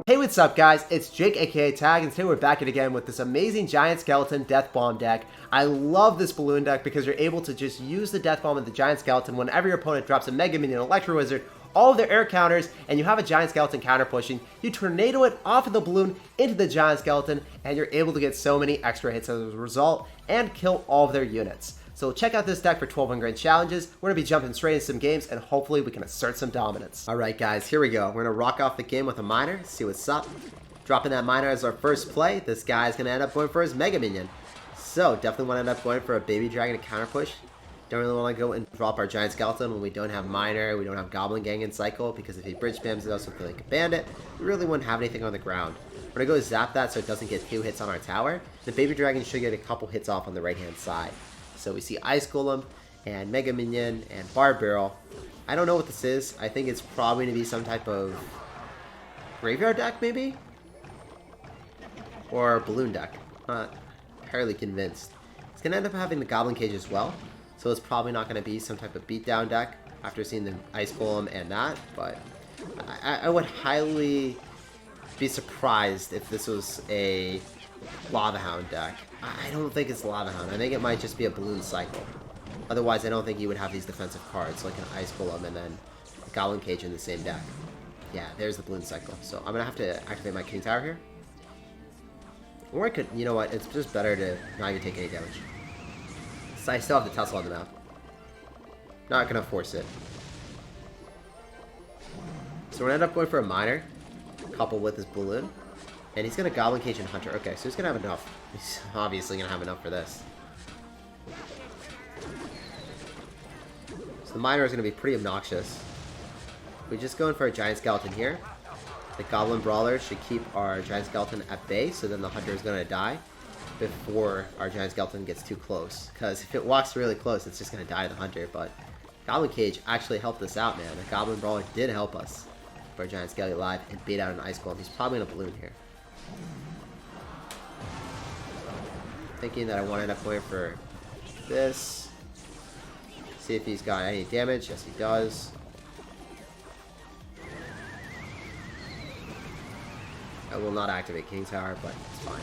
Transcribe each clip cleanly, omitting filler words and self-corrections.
Hey, what's up guys? It's Jake aka Tag, and today we're back at again with this amazing Giant Skeleton Death Bomb deck. I love this balloon deck because you're able to just use the Death Bomb of the Giant Skeleton whenever your opponent drops a Mega Minion, Electro Wizard, all of their air counters, and you have a Giant Skeleton counter pushing. You tornado it off of the balloon into the Giant Skeleton, and you're able to get so many extra hits as a result, and kill all of their units. So check out this deck for 12 Grand challenges. We're going to be jumping straight into some games, and hopefully we can assert some dominance. Alright guys, here we go. We're going to rock off the game with a Miner, see what's up. Dropping that Miner as our first play. This guy's going to end up going for his Mega Minion. So definitely want to end up going for a Baby Dragon to counter push. Don't really want to go and drop our Giant Skeleton when we don't have Miner, we don't have Goblin Gang in cycle, because if he bridge spams it also feel like a Bandit, we really wouldn't have anything on the ground. We're going to go zap that so it doesn't get 2 hits on our tower. The Baby Dragon should get a couple hits off on the right hand side. So we see Ice Golem and Mega Minion and Barb Barrel. I don't know what this is. I think it's probably going to be some type of graveyard deck maybe? Or balloon deck. Not entirely convinced. It's going to end up having the Goblin Cage as well. So it's probably not going to be some type of beatdown deck after seeing the Ice Golem and that. But I would highly be surprised if this was a Lava Hound deck. I don't think it's Lava Hound. I think it might just be a balloon cycle. Otherwise, I don't think you would have these defensive cards like an Ice Golem and then a Goblin Cage in the same deck. Yeah, there's the balloon cycle. So I'm gonna have to activate my King Tower here. Or I could, you know what? It's just better to not even take any damage. So I still have the Tesla on the map. Not gonna force it. So we're gonna end up going for a Miner, coupled with this balloon. And he's going to Goblin Cage and Hunter. Okay, so he's going to have enough. He's obviously going to have enough for this. So the Miner is going to be pretty obnoxious. We just go in for a Giant Skeleton here. The Goblin Brawler should keep our Giant Skeleton at bay, so then the Hunter is going to die before our Giant Skeleton gets too close. Because if it walks really close, it's just going to die to the Hunter. But Goblin Cage actually helped us out, man. The Goblin Brawler did help us for our Giant Skeleton alive and bait out an Ice Golem. He's probably in a balloon here. Thinking that I want to end up going for this. See if he's got any damage. Yes, he does. I will not activate King Tower, but it's fine.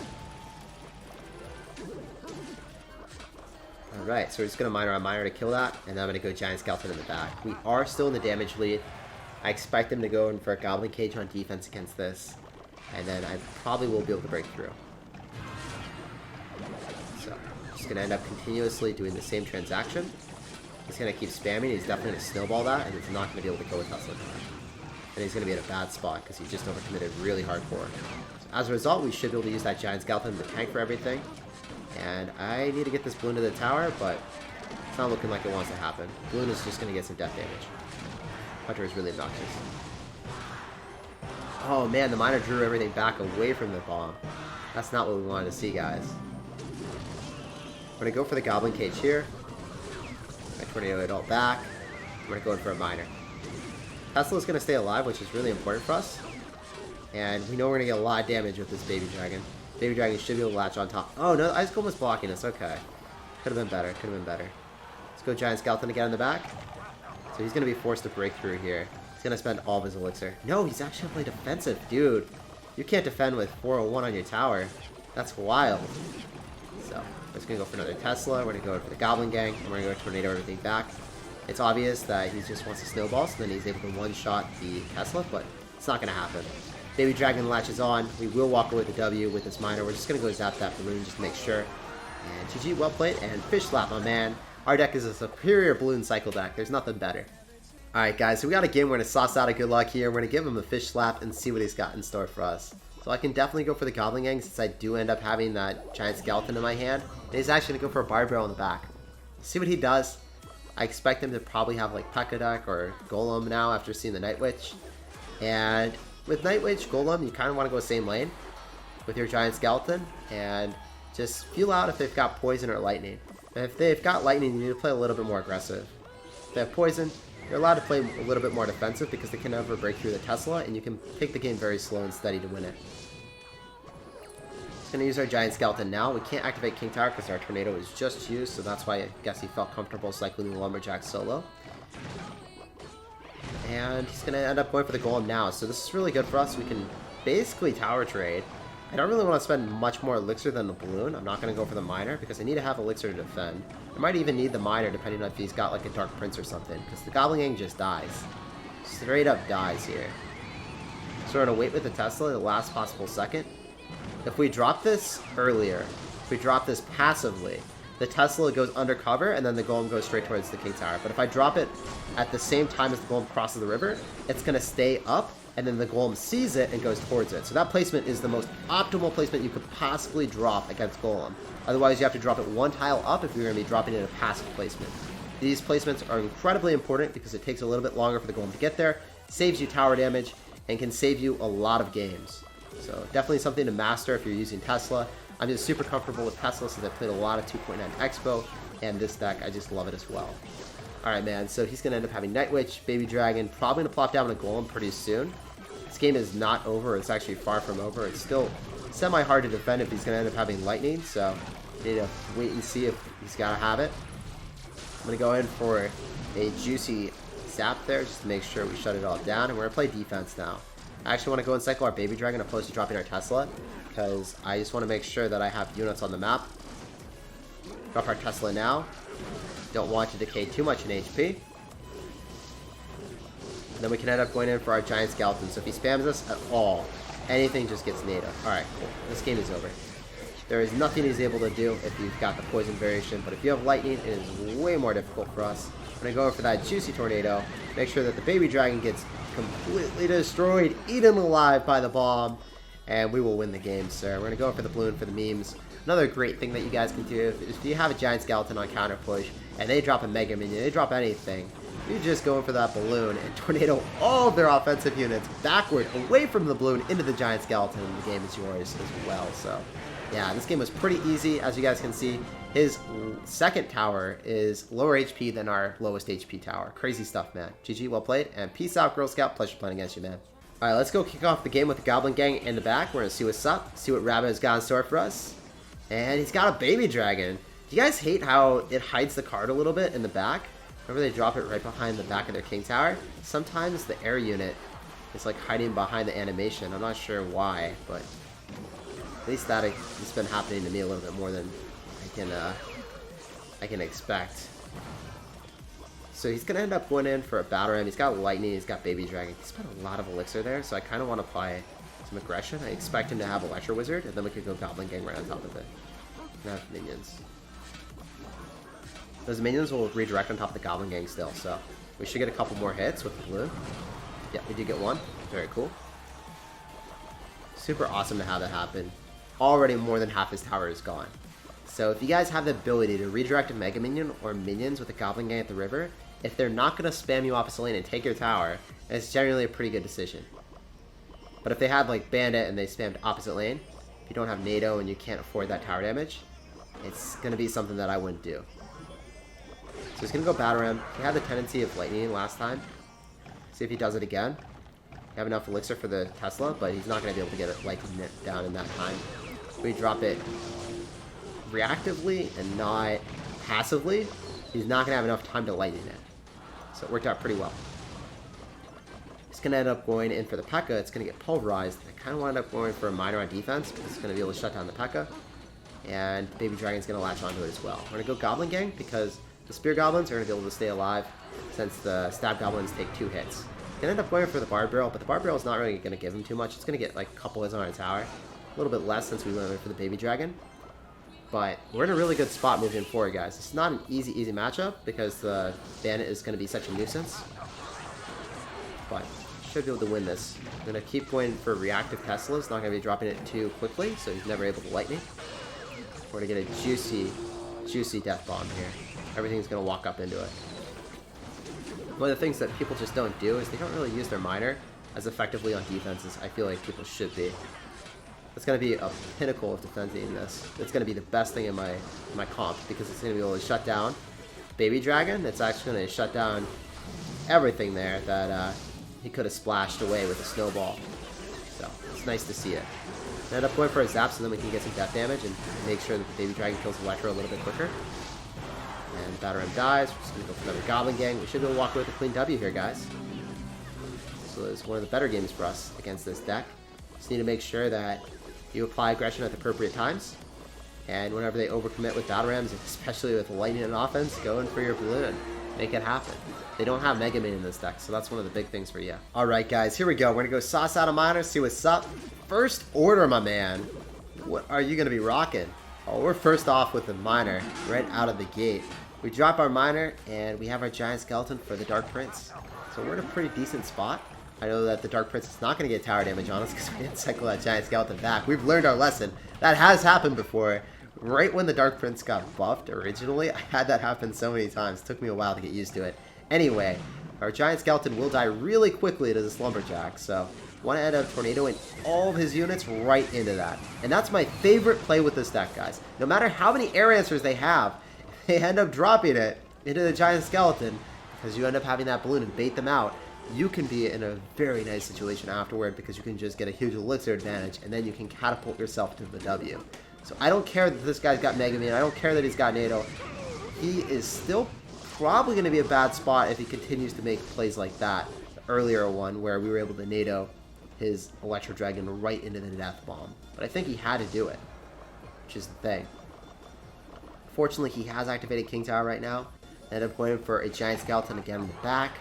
Alright, so we're just going to Miner on Miner to kill that, and then I'm going to go Giant Skeleton in the back. We are still in the damage lead. I expect him to go in for a Goblin Cage on defense against this, and then I probably will be able to break through. So, just going to end up continuously doing the same transaction. He's going to keep spamming, he's definitely going to snowball that, and he's not going to be able to go with Tesla. And he's going to be in a bad spot, because he just overcommitted really hardcore. So as a result, we should be able to use that Giant Skeleton to tank for everything. And I need to get this balloon to the tower, but it's not looking like it wants to happen. Balloon is just going to get some death damage. Hunter is really obnoxious. Oh man, the Miner drew everything back away from the bomb. That's not what we wanted to see, guys. We're going to go for the Goblin Cage here. I tornado it all back. We're going to go in for a Miner. Tesla's going to stay alive, which is really important for us. And we know we're going to get a lot of damage with this Baby Dragon. Baby Dragon should be able to latch on top. Oh no, Ice Golem was blocking us. Okay. Could have been better. Could have been better. Let's go Giant Skeleton again in the back. So he's going to be forced to break through here. He's going to spend all of his elixir. No, he's actually going to play defensive. Dude, you can't defend with 401 on your tower. That's wild. So, we're just going to go for another Tesla. We're going to go for the Goblin Gang. And we're going to go tornado everything back. It's obvious that he just wants to snowball, so then he's able to one-shot the Tesla, but it's not going to happen. Baby Dragon latches on. We will walk away with the W with this Miner. We're just going to go zap that balloon just to make sure. And GG, well played. And Fish Slap, my man. Our deck is a superior balloon cycle deck. There's nothing better. Alright guys, so we got a game. We're going to sauce out a good luck here. We're going to give him a Fish Slap and see what he's got in store for us. So I can definitely go for the Goblin Gang since I do end up having that Giant Skeleton in my hand. And he's actually going to go for a Barb Barrel in the back. See what he does. I expect him to probably have like P.E.K.K.A deck or Golem now after seeing the Night Witch. And with Night Witch, Golem, you kind of want to go same lane with your Giant Skeleton. And just feel out if they've got Poison or Lightning. If they've got Lightning, you need to play a little bit more aggressive. If they have Poison, you're allowed to play a little bit more defensive because they can never break through the Tesla, and you can take the game very slow and steady to win it. Just going to use our Giant Skeleton now. We can't activate King Tower because our Tornado is just used, so that's why I guess he felt comfortable cycling the Lumberjack solo. And he's going to end up going for the Golem now, so this is really good for us. We can basically tower trade. I don't really want to spend much more elixir than the balloon. I'm not going to go for the miner because I need to have elixir to defend. I might even need the miner depending on if he's got like a dark prince or something, because the Goblin Gang just dies. Straight up dies here. So we're going to wait with the Tesla the last possible second. If we drop this earlier, if we drop this passively, the Tesla goes undercover and then the Golem goes straight towards the King Tower. But if I drop it at the same time as the Golem crosses the river, it's going to stay up and then the Golem sees it and goes towards it. So that placement is the most optimal placement you could possibly drop against Golem. Otherwise, you have to drop it one tile up if you're going to be dropping it in a passive placement. These placements are incredibly important because it takes a little bit longer for the Golem to get there, saves you tower damage, and can save you a lot of games. So definitely something to master if you're using Tesla. I'm just super comfortable with Tesla since I played a lot of 2.9 Expo, and this deck, I just love it as well. Alright, man, so he's going to end up having Night Witch, Baby Dragon, probably going to plop down a Golem pretty soon. This game is not over. It's actually far from over. It's still semi-hard to defend if he's going to end up having Lightning, so you need to wait and see if he's got to have it. I'm going to go in for a juicy Zap there just to make sure we shut it all down, and we're going to play defense now. I actually want to go and cycle our Baby Dragon opposed to dropping our Tesla, because I just want to make sure that I have units on the map. Drop our Tesla now. Don't want to decay too much in HP. And then we can end up going in for our Giant Skeleton. So if he spams us at all, anything just gets NATO. Alright, cool. This game is over. There is nothing he's able to do if you've got the poison variation, but if you have lightning, it is way more difficult for us. I'm going to go in for that Juicy Tornado. Make sure that the Baby Dragon gets completely destroyed, eaten alive by the bomb, and we will win the game, sir. We're going to go for the balloon for the memes. Another great thing that you guys can do, if you have a Giant Skeleton on counter push, and they drop a Mega Minion, they drop anything, you just go in for that balloon and tornado all of their offensive units backward, away from the balloon, into the Giant Skeleton, and the game is yours as well. So, yeah, this game was pretty easy, as you guys can see. His second tower is lower HP than our lowest HP tower. Crazy stuff, man. GG, well played, and peace out, Girl Scout. Pleasure playing against you, man. Alright, let's go kick off the game with the Goblin Gang in the back. We're going to see what's up, see what Rabbit has got in store for us. And he's got a Baby Dragon. Do you guys hate how it hides the card a little bit in the back? Remember they drop it right behind the back of their King Tower? Sometimes the air unit is like hiding behind the animation. I'm not sure why, but at least that has been happening to me a little bit more than I can expect. So he's going to end up going in for a Battle Ram. He's got Lightning, he's got Baby Dragon. He spent a lot of Elixir there, so I kind of want to apply some aggression. I expect him to have Electro Wizard, and then we could go Goblin Gang right on top of it. And have minions. Those minions will redirect on top of the Goblin Gang still, so we should get a couple more hits with the balloon. Yeah, we did get one. Very cool. Super awesome to have that happen. Already more than half his tower is gone. So if you guys have the ability to redirect a Mega Minion or minions with a Goblin Gang at the river, if they're not going to spam you opposite lane and take your tower, it's generally a pretty good decision. But if they have like Bandit and they spammed opposite lane, if you don't have NATO and you can't afford that tower damage, it's going to be something that I wouldn't do. So he's going to go Battle Ram. He had the tendency of Lightning last time. See if he does it again. You have enough Elixir for the Tesla, but he's not going to be able to get it Lightning down in that time. We drop it reactively and not passively. He's not going to have enough time to Lightning it. So it worked out pretty well. He's going to end up going in for the P.E.K.K.A. It's going to get pulverized. I kind of wound up going for a miner on defense because it's going to be able to shut down the P.E.K.K.A. And Baby Dragon's going to latch onto it as well. We're going to go Goblin Gang because the Spear Goblins are going to be able to stay alive since the Stab Goblins take 2 hits. Going to end up going for the Bard Barrel, but the Bard Barrel is not really going to give him too much. It's going to get like a couple hits on our tower. A little bit less since we went for the Baby Dragon. But we're in a really good spot moving forward, guys. It's not an easy matchup because the Bandit is going to be such a nuisance. But should be able to win this. I'm going to keep going for reactive Teslas. Not going to be dropping it too quickly, so he's never able to Lightning. We're going to get a juicy Death Bomb here. Everything's going to walk up into it. One of the things that people just don't do is they don't really use their miner as effectively on defense as I feel like people should be. It's going to be a pinnacle of defending this. It's going to be the best thing in my comp because it's going to be able to shut down Baby Dragon. It's actually going to shut down everything there that he could have splashed away with a snowball. So it's nice to see it. I end up going for a Zap so then we can get some death damage and make sure that the Baby Dragon kills Electro a little bit quicker. And Battle Ram dies. We're just going to go for another Goblin Gang. We should be able to walk away with a clean W here, guys. So it's one of the better games for us against this deck. Just need to make sure that you apply aggression at the appropriate times. And whenever they overcommit with battle rams, especially with lightning and offense, go in for your balloon. Make it happen. They don't have Mega Man in this deck, so that's one of the big things for you. Alright guys, here we go. We're going to go sauce out a miner, see what's up. First order, my man. What are you going to be rocking? Oh, we're first off with the miner right out of the gate. We drop our miner, and we have our giant skeleton for the Dark Prince. So we're in a pretty decent spot. I know that the Dark Prince is not going to get tower damage on us because we didn't cycle that giant skeleton back. We've learned our lesson. That has happened before. Right when the Dark Prince got buffed originally, I had that happen so many times. It took me a while to get used to it. Anyway, our giant skeleton will die really quickly to this lumberjack, so want to end up tornadoing all of his units right into that. And that's my favorite play with this deck, guys. No matter how many air answers they have, they end up dropping it into the giant skeleton because you end up having that balloon and bait them out. You can be in a very nice situation afterward because you can just get a huge elixir advantage and then you can catapult yourself to the W. So I don't care that this guy's got Mega Man. I don't care that he's got NATO. He is still probably going to be a bad spot if he continues to make plays like that. The earlier one where we were able to NATO his Electro Dragon right into the Death Bomb. But I think he had to do it, which is the thing. Fortunately, he has activated King Tower right now. I ended up going for a giant skeleton again in the back.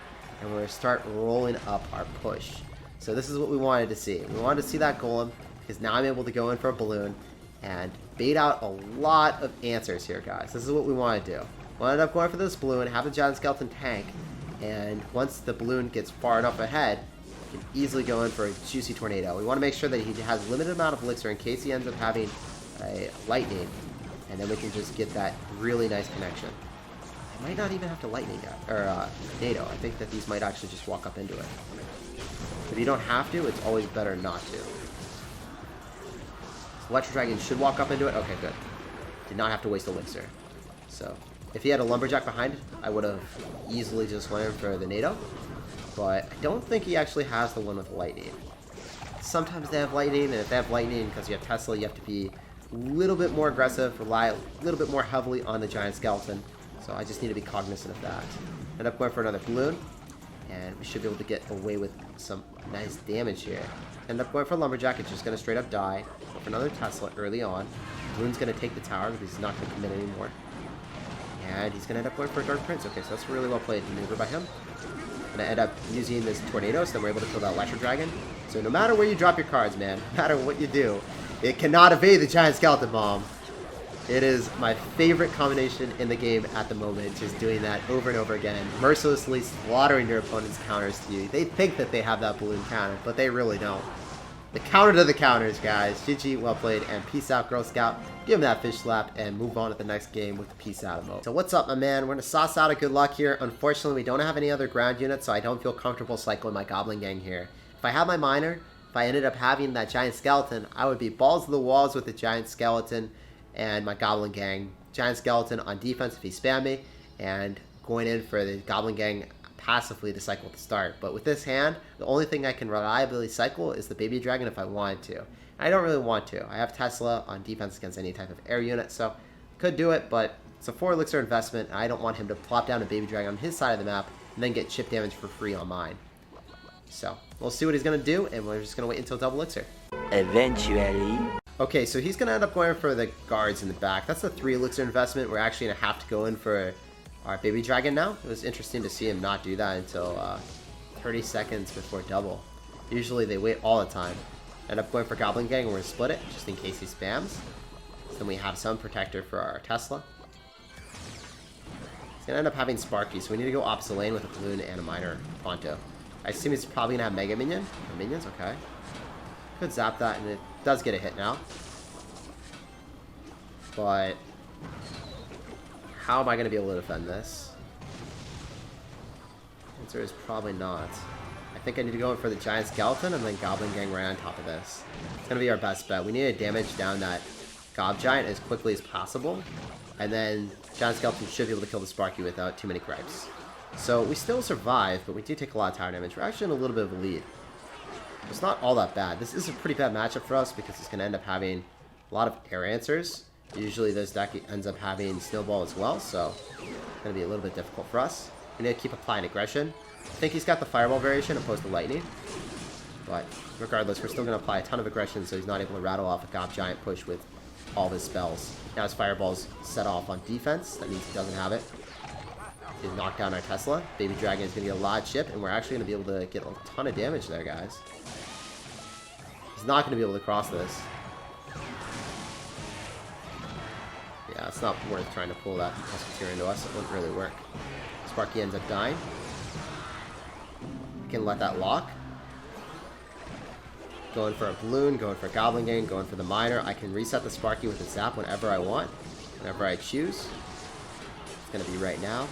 And we're going to start rolling up our push. So this is what we wanted to see. We wanted to see that golem because now I'm able to go in for a balloon and bait out a lot of answers here, guys. This is what we want to do. We ended up going for this balloon, have the giant skeleton tank, and once the balloon gets far enough ahead, you can easily go in for a juicy tornado. We want to make sure that he has limited amount of elixir in case he ends up having a lightning, and then we can just get that really nice connection. I might not even have to lightning or NATO. I think that these might actually just walk up into it. If you don't have to, it's always better not to. Electro Dragon should walk up into it. Okay, good. Did not have to waste elixir. So, if he had a lumberjack behind, I would have easily just went in for the NATO. But I don't think he actually has the one with lightning. Sometimes they have lightning, and if they have lightning, because you have Tesla, you have to be a little bit more aggressive, rely a little bit more heavily on the giant skeleton. So I just need to be cognizant of that. End up going for another balloon, and we should be able to get away with some nice damage here. End up going for lumberjack, it's just going to straight up die. Go for another Tesla early on. Balloon's going to take the tower because he's not going to commit anymore. And he's going to end up going for a Dark Prince. Okay, so that's really well played maneuver by him. Going to end up using this tornado, so then we're able to kill that Electro Dragon. So no matter where you drop your cards, man, no matter what you do, it cannot evade the giant skeleton bomb. It is my favorite combination in the game at the moment, just doing that over and over again, mercilessly slaughtering your opponent's counters to you. They think that they have that balloon counter, but they really don't. The counter to the counters, guys. GG, well played, and peace out, Girl Scout. Give him that fish slap and move on to the next game with the peace out emote. So what's up, my man? We're going to sauce out a good luck here. Unfortunately, we don't have any other ground units, so I don't feel comfortable cycling my Goblin Gang here. If I had my miner, if I ended up having that giant skeleton, I would be balls to the walls with the giant skeleton and my Goblin Gang. Giant skeleton on defense if he spam me, and going in for the Goblin Gang passively to cycle at the start. But with this hand, the only thing I can reliably cycle is the Baby Dragon if I wanted to. I don't really want to. I have Tesla on defense against any type of air unit, so could do it, but it's a 4 elixir investment, and I don't want him to plop down a Baby Dragon on his side of the map and then get chip damage for free on mine. So we'll see what he's going to do, and we're just going to wait until double elixir. Eventually. Okay, so he's going to end up going for the guards in the back. That's a 3 elixir investment. We're actually going to have to go in for our Baby Dragon now. It was interesting to see him not do that until 30 seconds before double. Usually they wait all the time. End up going for Goblin Gang, and we're going to split it just in case he spams. So then we have some protector for our Tesla. He's going to end up having Sparky, so we need to go opposite lane with a balloon and a miner Ponto. I assume he's probably going to have Mega Minion. Or minions, okay. Could zap that, and it does get a hit now. But how am I going to be able to defend this? The answer is probably not. I think I need to go in for the Giant Skeleton and then Goblin Gang right on top of this. It's going to be our best bet. We need to damage down that Gob Giant as quickly as possible. And then Giant Skeleton should be able to kill the Sparky without too many gripes. So we still survive, but we do take a lot of tower damage. We're actually in a little bit of a lead. It's not all that bad. This is a pretty bad matchup for us because it's going to end up having a lot of air answers. Usually this deck ends up having Snowball as well, so it's going to be a little bit difficult for us. We need to keep applying aggression. I think he's got the Fireball variation opposed to Lightning. But regardless, we're still going to apply a ton of aggression so he's not able to rattle off a Gob Giant push with all of his spells. Now his Fireball's set off on defense. That means he doesn't have it. He's knocked down our Tesla. Baby Dragon is going to get a lot of chip, and we're actually going to be able to get a ton of damage there, guys. He's not going to be able to cross this. Yeah, it's not worth trying to pull that Musketeer into us. It wouldn't really work. Sparky ends up dying. We can let that lock. Going for a Balloon, going for a Goblin Gang, going for the Miner. I can reset the Sparky with a Zap whenever I want, whenever I choose. It's going to be right now.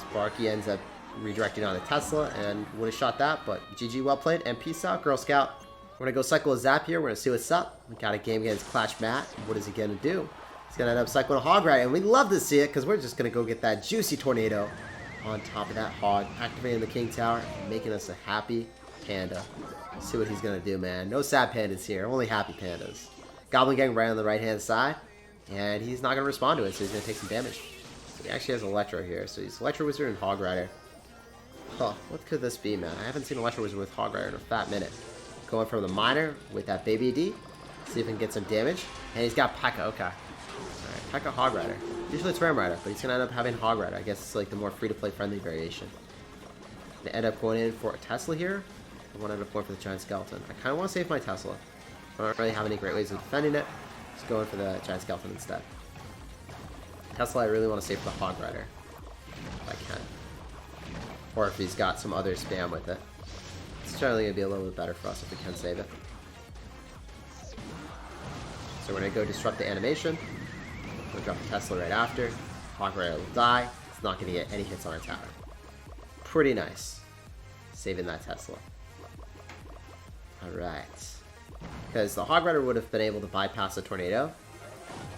Sparky ends up redirecting on the Tesla and would have shot that, but GG, well played, and peace out, Girl Scout. We're going to go cycle a Zap here. We're going to see what's up. We got a game against Clash Matt. What is he going to do? He's going to end up cycling a Hog Rider, and we love to see it because we're just going to go get that juicy Tornado on top of that Hog, activating the King Tower, and making us a happy Panda. Let's see what he's going to do, man. No sad pandas here, only happy pandas. Goblin Gang right on the right-hand side, and he's not going to respond to it, so he's going to take some damage. So he actually has Electro here, so he's Electro Wizard and Hog Rider. Huh, what could this be, man? I haven't seen Electro Wizard with Hog Rider in a fat minute. Going from the Miner with that Baby D. See if we can get some damage. And he's got P.E.K.K.A. Okay. Alright, P.E.K.K.A. Hog Rider. Usually it's Ram Rider, but he's going to end up having Hog Rider. I guess it's like the more free-to-play friendly variation. They end up going in for a Tesla here. I want to end up going for the Giant Skeleton. I kind of want to save my Tesla. I don't really have any great ways of defending it. Just going for the Giant Skeleton instead. Tesla, I really want to save the Hog Rider. If I can. Or if he's got some other spam with it. It's generally going to be a little bit better for us if we can save it. So we're going to go disrupt the animation. We'll drop the Tesla right after. Hog Rider will die. It's not going to get any hits on our tower. Pretty nice. Saving that Tesla. Alright. Because the Hog Rider would have been able to bypass the Tornado,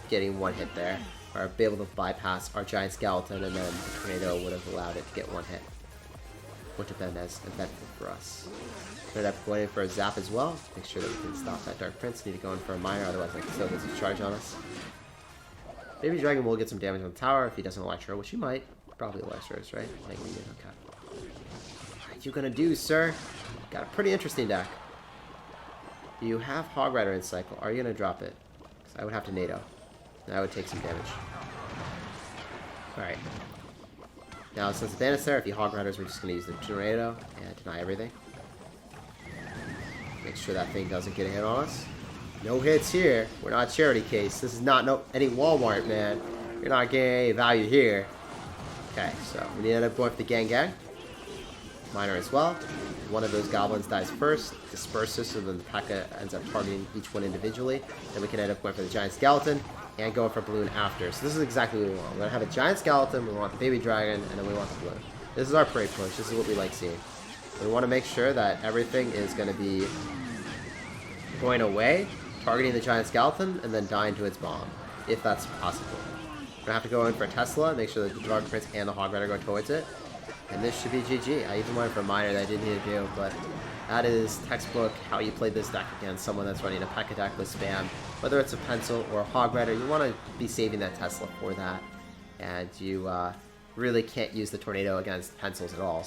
getting one hit there. Or be able to bypass our Giant Skeleton, and then the Tornado would have allowed it to get one hit. Would have been as eventful for us. Ended up going in for a Zap as well. Make sure that we can stop that Dark Prince. Need to go in for a Miner, otherwise I can still get his charge on us. Baby Dragon will get some damage on the tower if he doesn't Electro, which he might. Probably Electros, right? Like we did, okay. What are you gonna do, sir? Got a pretty interesting deck. You have Hog Rider in cycle. Are you going to drop it? Because I would have to NATO. And I would take some damage. Alright. Now, since the bandit's there, if he Hog Riders, we're just going to use the Tornado and deny everything. Make sure that thing doesn't get a hit on us. No hits here. We're not charity case. This is not any Walmart, man. You're not getting any value here. Okay, so we end up going for the Gang. Miner as well. One of those goblins dies first, disperses, so then the P.E.K.K.A. ends up targeting each one individually. Then we can end up going for the Giant Skeleton and going for Balloon after. So this is exactly what we want. We're going to have a Giant Skeleton, we want the Baby Dragon, and then we want the Balloon. This is our prey push. This is what we like seeing. We want to make sure that everything is going to be going away, targeting the Giant Skeleton, and then dying to its bomb, if that's possible. We're going to have to go in for a Tesla, make sure that the Dark Prince and the Hog Rider go towards it. And this should be GG. I even went for a Miner that I didn't need to do, but that is textbook how you play this deck against someone that's running a P.E.K.K.A. deck with spam. Whether it's a Pencil or a Hog Rider, you want to be saving that Tesla for that. And you really can't use the Tornado against Pencils at all.